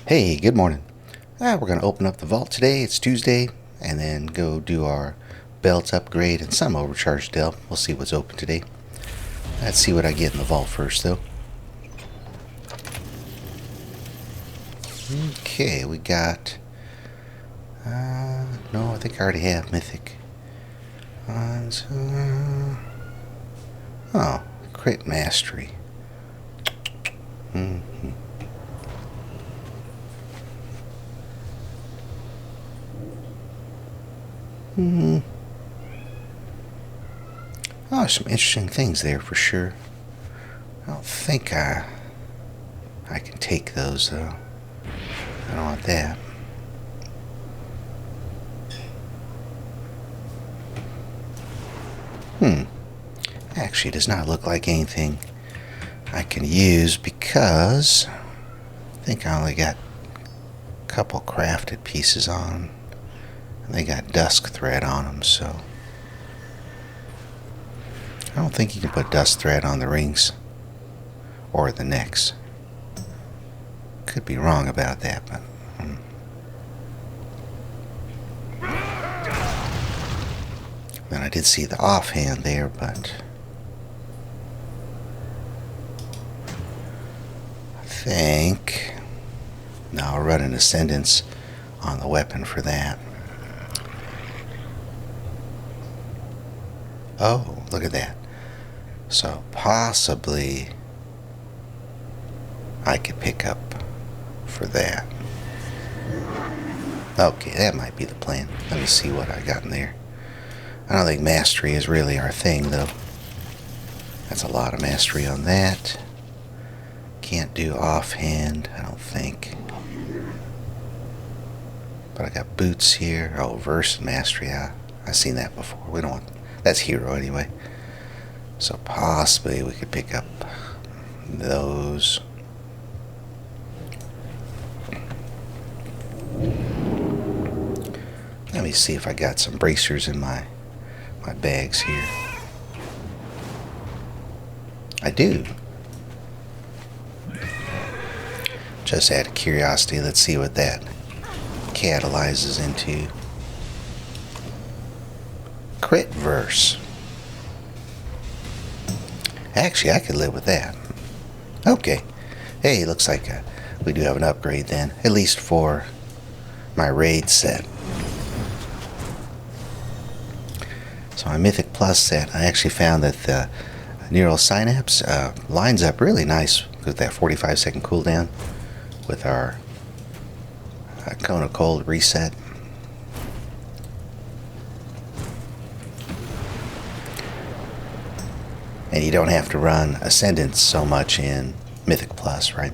Hey, good morning. We're going to open up the vault today. It's Tuesday, and then go do our belt upgrade and some overcharged delve. We'll see what's open today. Let's see what I get in the vault first, though. Okay, we got... no, I think I already have Mythic. Oh, Crit Mastery. Oh, some interesting things there for sure. I don't think I can take those though. I don't want that. Actually, it does not look like anything I can use because I think I only got a couple crafted pieces on them. And they got dusk thread on them, so I don't think you can put dusk thread on the rings or the necks. Could be wrong about that, but then I did see the offhand there, but I think now I'll run an ascendance on the weapon for that. Oh, look at that. So possibly I could pick up for that. Okay, that might be the plan. Let me see what I got in there. I don't think mastery is really our thing, though. That's a lot of mastery on that. Can't do offhand, I don't think. But I got boots here. Oh, verse and mastery. I've seen that before. We don't want... That's hero anyway. So possibly we could pick up those. Let me see if I got some bracers in my bags here. I do. Just out of curiosity, let's see what that catalyzes into. Crit verse. Actually, I could live with that. Okay. Hey, looks like we do have an upgrade then. At least for my raid set. So my Mythic Plus set, I actually found that the Neural Synapse lines up really nice with that 45-second cooldown with our Cone of Cold reset. And you don't have to run Ascendance so much in Mythic Plus, right?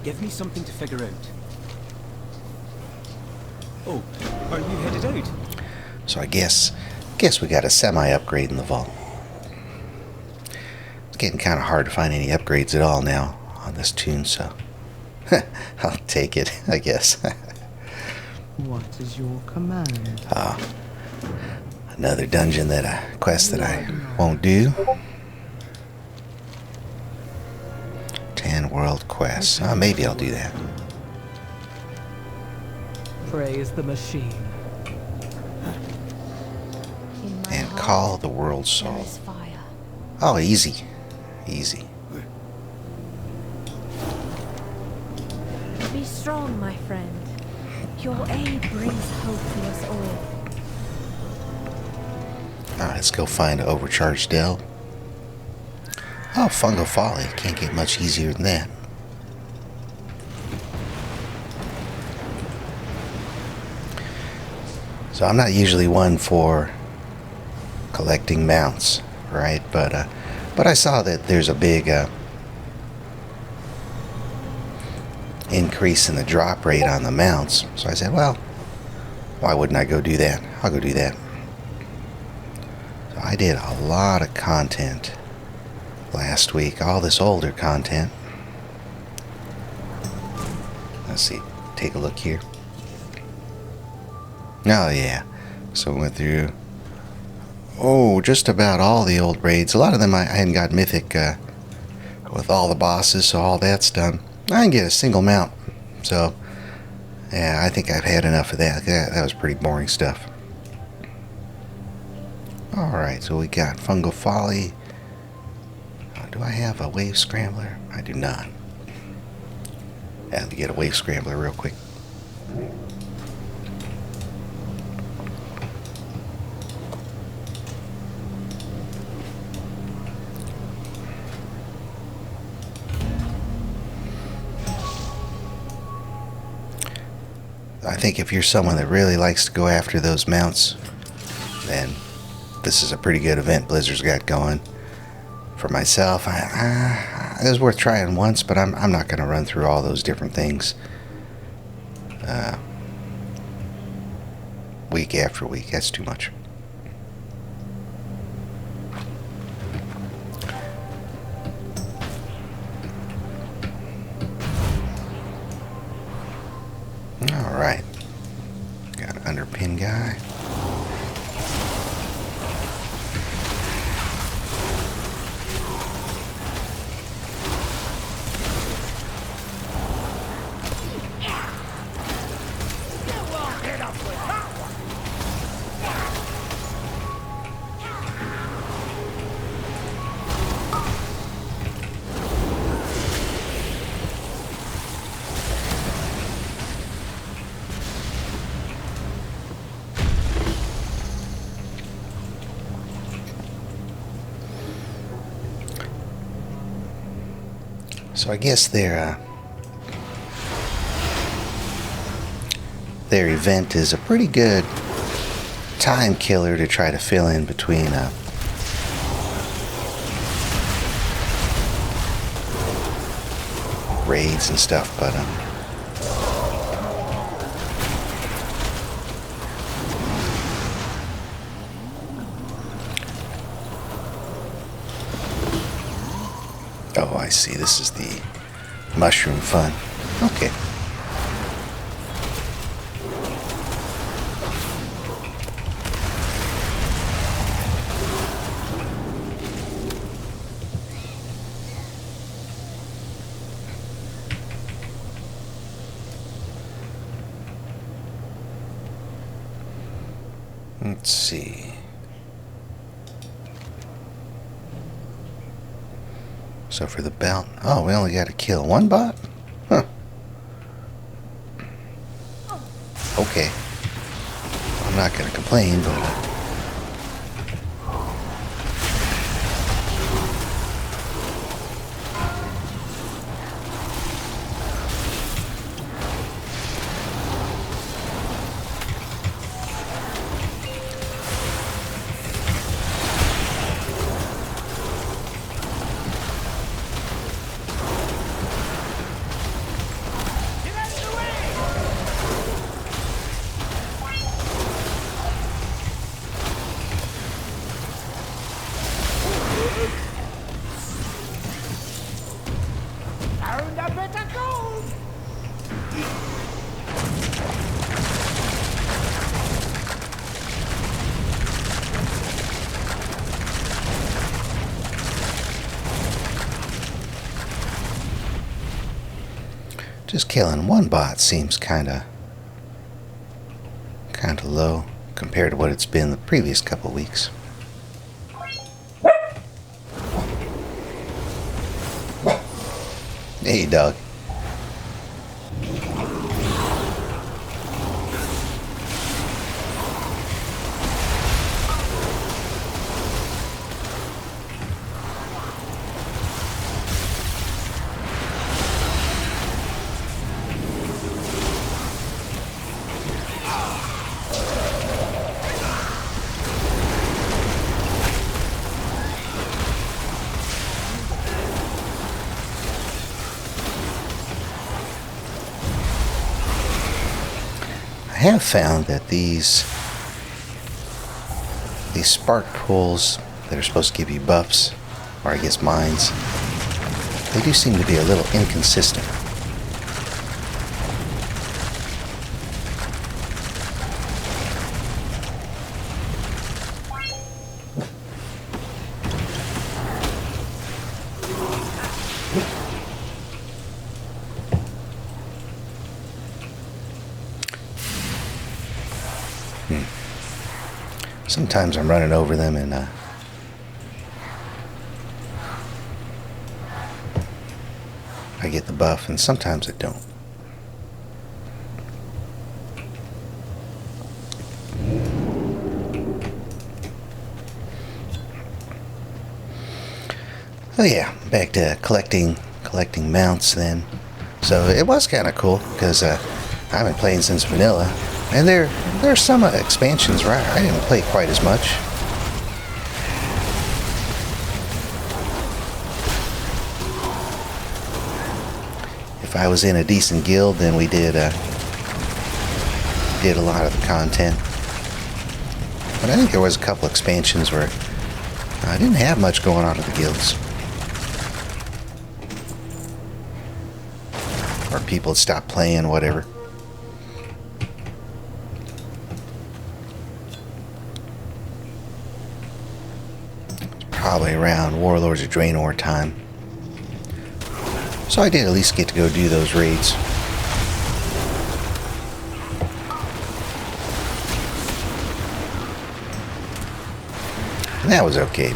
Give me something to figure out. Oh, are you headed out? So I guess we got a semi-upgrade in the vault. It's getting kind of hard to find any upgrades at all now on this tune, so I'll take it, I guess. What is your command? Another dungeon quest that I won't do. 10 world quests. Maybe I'll do that. Praise the machine. And call the world soul. Oh, easy. Easy. Be strong, my friend. Your aid brings hope to us all. Alright, let's go find an overcharged delve. Oh, Fungal Folly. Can't get much easier than that. So I'm not usually one for collecting mounts, right? But I saw that there's a big increase in the drop rate on the mounts. So I said, well, why wouldn't I go do that? I'll go do that. So I did a lot of content last week, all this older content. Let's see, take a look here. Oh yeah, so we went through just about all the old raids. A lot of them I hadn't got mythic with all the bosses, so all that's done. I can get a single mount. So, yeah, I think I've had enough of that. That was pretty boring stuff. Alright, so we got Fungal Folly. Do I have a wave scrambler? I do not. I have to get a wave scrambler real quick. I think if you're someone that really likes to go after those mounts, then this is a pretty good event Blizzard's got going. For myself, it was worth trying once, but I'm not going to run through all those different things week after week. That's too much. Alright. Got an underpin guy. So I guess their event is a pretty good time killer to try to fill in between raids and stuff, but oh, I see. This is the mushroom fun. Okay. Let's see. So for the belt, oh, we only got to kill one bot? Huh. Okay. I'm not going to complain, but just killing one bot seems kind of low compared to what it's been the previous couple weeks. Hey, dog. I have found that these spark pools that are supposed to give you buffs, or I guess mines, they do seem to be a little inconsistent. Sometimes I'm running over them and I get the buff, and sometimes I don't. Oh yeah, back to collecting mounts then. So it was kind of cool because I've been playing since vanilla, and there's some expansions where I didn't play quite as much. If I was in a decent guild, then we did a lot of the content. But I think there was a couple expansions where I didn't have much going on with the guilds. Or people had stopped playing, whatever. It's probably around Warlords of Draenor time. So I did at least get to go do those raids. And that was okay.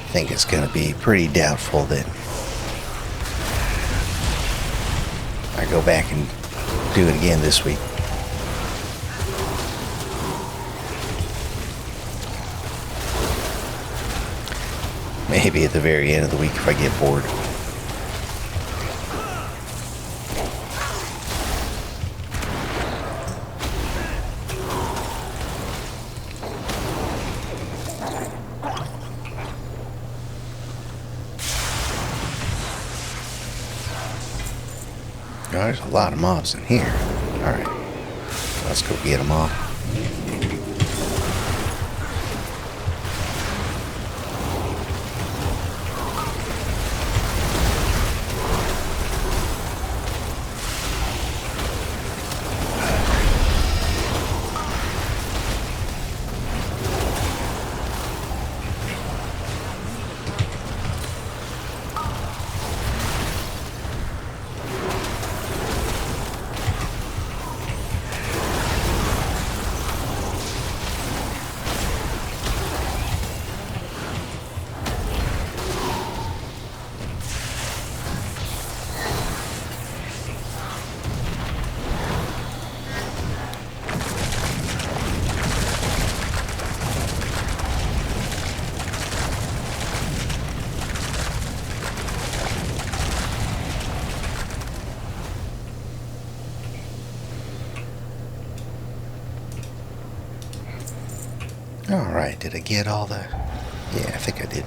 I think it's going to be pretty doubtful that I go back and do it again this week. Maybe at the very end of the week if I get bored. Oh, there's a lot of mobs in here. Alright. Let's go get them all. Alright, did I get all the... Yeah, I think I did.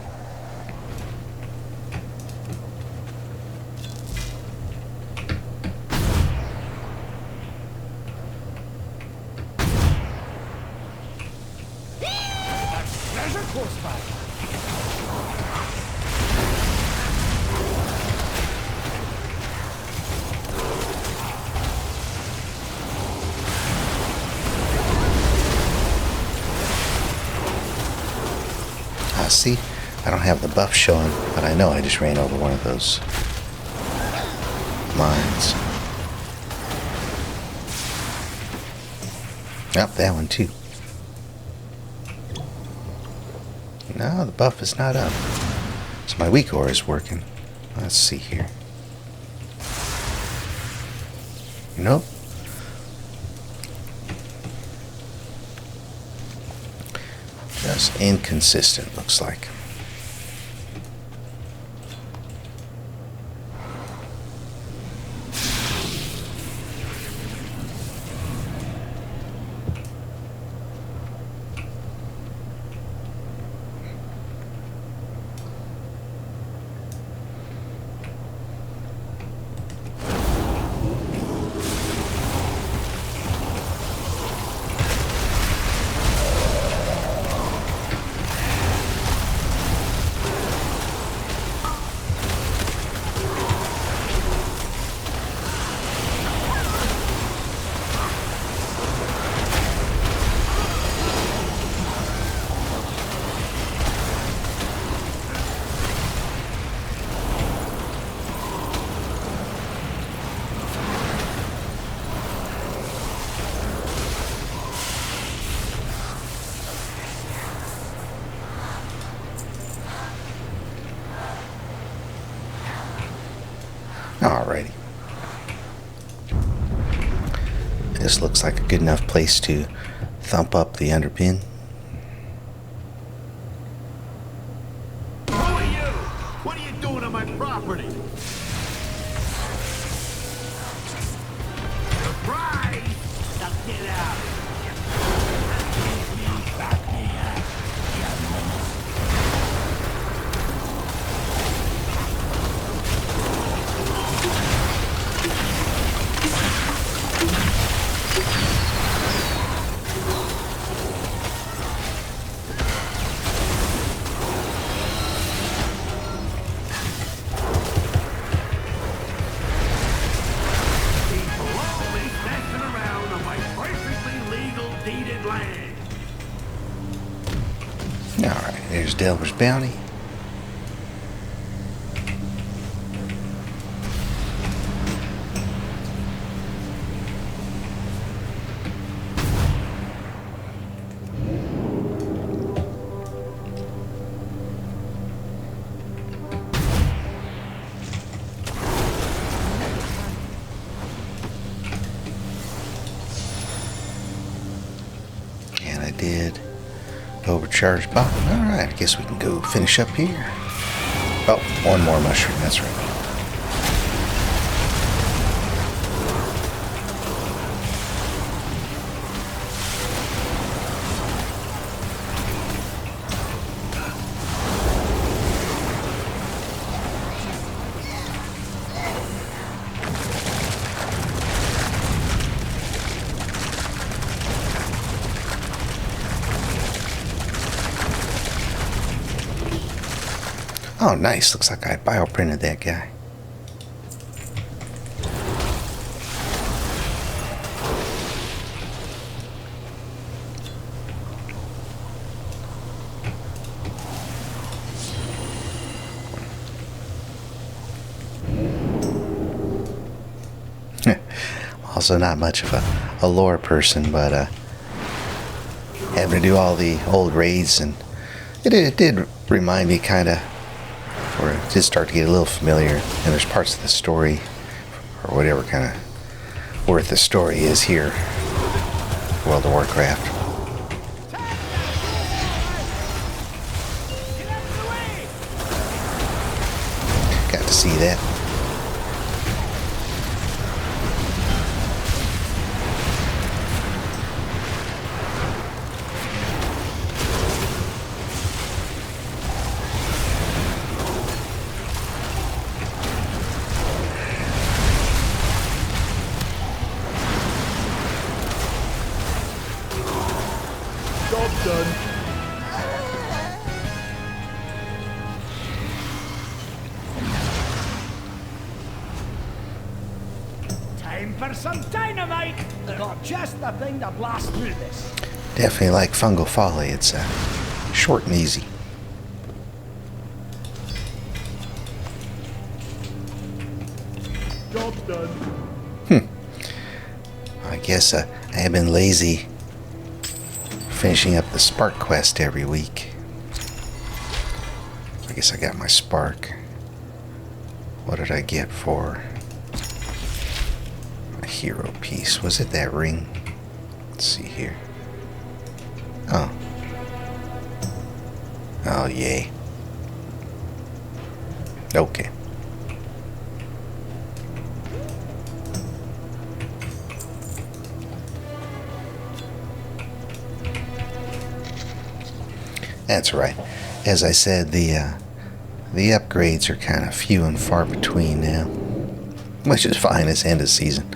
See, I don't have the buff showing, but I know I just ran over one of those mines. Yep, that one too. No, the buff is not up. So my weak ore is working. Let's see here. Nope. Just inconsistent, looks like. This looks like a good enough place to thump up the underpin. Who are you? What are you doing on my property? Surprise! Now get out! Alright, there's Delver's Bounty. And I did overcharged bottom. Alright, I guess we can go finish up here. Oh, one more mushroom, that's right. Oh, nice. Looks like I bioprinted that guy. Also not much of a lore person, but having to do all the old raids, and it did remind me kind of, or it did start to get a little familiar, and there's parts of the story, or whatever kind of worth the story is here, World of Warcraft. Got to see that. Time for some dynamite! Got just the thing to blast through this. Definitely like Fungal Folly. It's short and easy. Job done. I guess I have been lazy finishing up the Spark quest every week. I guess I got my Spark. What did I get for a hero piece? Was it that ring? Let's see here. Oh. Oh, yay. Okay. That's right. As I said, the upgrades are kind of few and far between now, which is fine. It's end of season.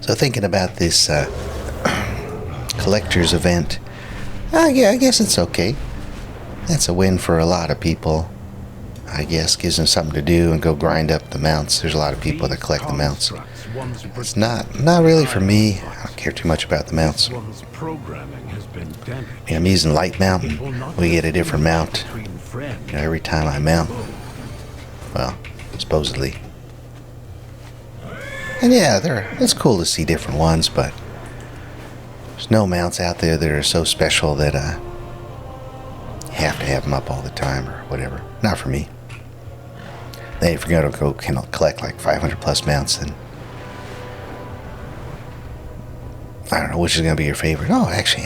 So thinking about this collector's event, yeah, I guess it's okay. That's a win for a lot of people. I guess gives them something to do and go grind up the mounts. There's a lot of people that collect the mounts. It's not really for me. I don't care too much about the mounts. I'm using light mount, and we get a different mount every time I mount. Well, supposedly. And yeah, it's cool to see different ones, but there's no mounts out there that are so special that you have to have them up all the time or whatever. Not for me. Then if you're going to go collect like 500 plus mounts, then I don't know which is going to be your favorite. Oh, actually,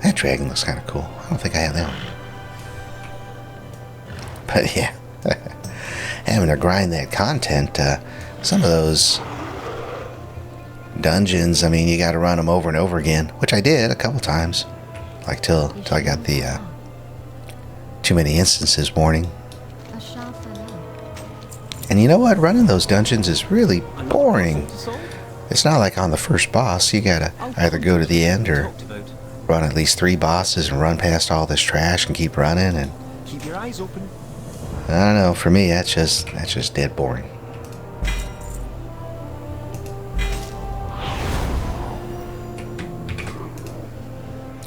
that dragon looks kind of cool. I don't think I have that one. But yeah, having to grind that content, some of those dungeons, I mean, you got to run them over and over again, which I did a couple times, like till I got the too many instances warning. And you know what? Running those dungeons is really boring. It's not like on the first boss. You gotta either go to the end or run at least 3 bosses and run past all this trash and keep running. And Keep your eyes open. I don't know. For me, that's just dead boring.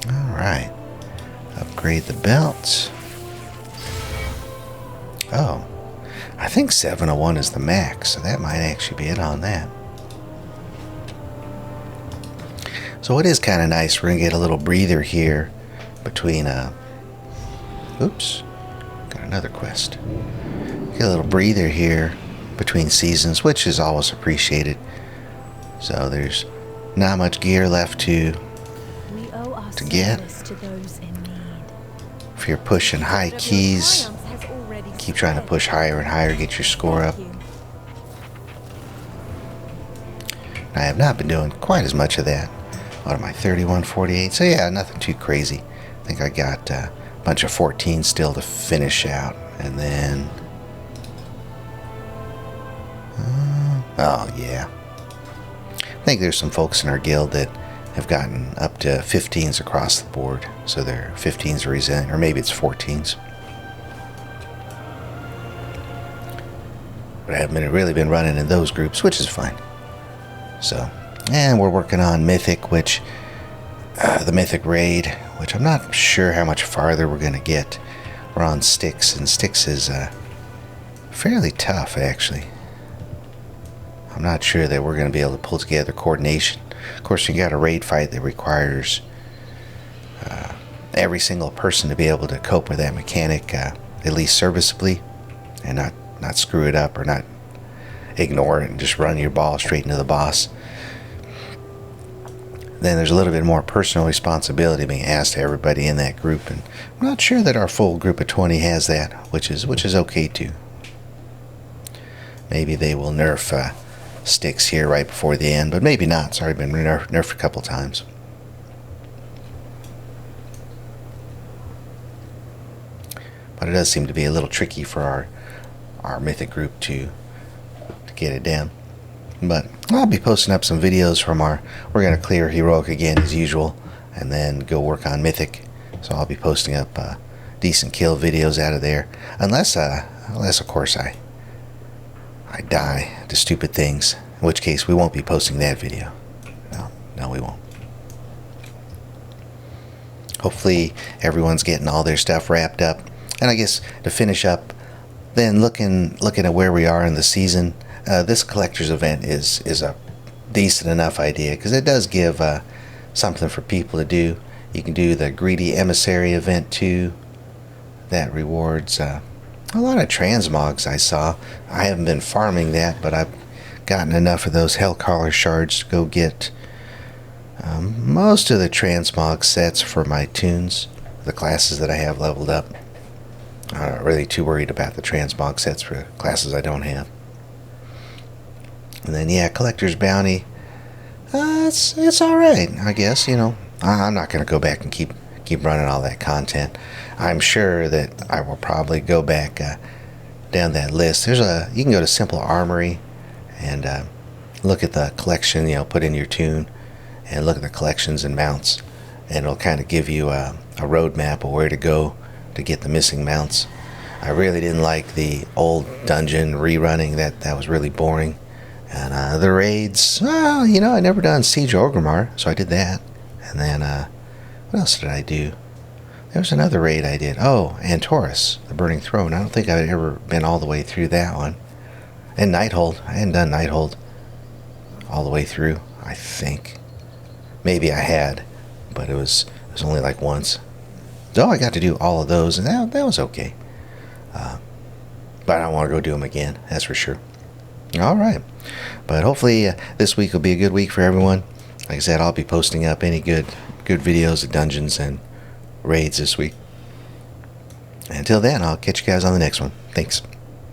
All right. Upgrade the belts. Oh, I think 701 is the max, so that might actually be it on that. So it is kind of nice. We're going to get a little breather here between, oops, got another quest. Get a little breather here between seasons, which is always appreciated. So there's not much gear left to get. If you're pushing high keys, keep trying to push higher and higher, get your score up. I have not been doing quite as much of that. What am I, 3148? So yeah, nothing too crazy. I think I got a bunch of 14 still to finish out. And then... oh yeah. I think there's some folks in our guild that have gotten up to 15s across the board. So they're 15s resilient, or maybe it's 14s. But I haven't really been running in those groups, which is fine. So, and we're working on Mythic, which, the Mythic Raid, which I'm not sure how much farther we're going to get. We're on Styx, and Styx is fairly tough, actually. I'm not sure that we're going to be able to pull together coordination. Of course, you got a raid fight that requires every single person to be able to cope with that mechanic, at least serviceably, and not screw it up or not ignore it and just run your ball straight into the boss. Then there's a little bit more personal responsibility being asked to everybody in that group, and I'm not sure that our full group of 20 has that, which is okay too. Maybe they will nerf Styx here right before the end, but maybe not. It's already been nerfed a couple times. But it does seem to be a little tricky for our Mythic group to get it down. But I'll be posting up some videos from we're going to clear Heroic again as usual, and then go work on Mythic. So I'll be posting up decent kill videos out of there. Unless of course I die to stupid things, in which case we won't be posting that video. No, we won't. Hopefully everyone's getting all their stuff wrapped up. And I guess to finish up, then looking at where we are in the season, this collector's event is a decent enough idea, because it does give something for people to do. You can do the Greedy Emissary event too. That rewards a lot of transmogs I saw. I haven't been farming that, but I've gotten enough of those Hellcaller shards to go get most of the transmog sets for my tunes, the classes that I have leveled up. I'm not really too worried about the transmog sets for classes I don't have. And then yeah, Collector's Bounty. It's alright, I guess, you know. I'm not going to go back and keep running all that content. I'm sure that I will probably go back down that list. You can go to Simple Armory and look at the collection, you know, put in your tune and look at the collections and mounts, and it'll kind of give you a roadmap of where to go to get the missing mounts. I really didn't like the old dungeon rerunning. That was really boring. And the raids, well, you know, I never done Siege of Orgrimmar, so I did that. And then what else did I do? There was another raid I did. Oh, Antorus, the Burning Throne. I don't think I've ever been all the way through that one. And Nighthold. I hadn't done Nighthold all the way through, I think. Maybe I had, but it was only like once. So I got to do all of those, and that was okay. But I don't want to go do them again, that's for sure. All right. But hopefully this week will be a good week for everyone. Like I said, I'll be posting up any good videos of dungeons and raids this week. Until then, I'll catch you guys on the next one. Thanks.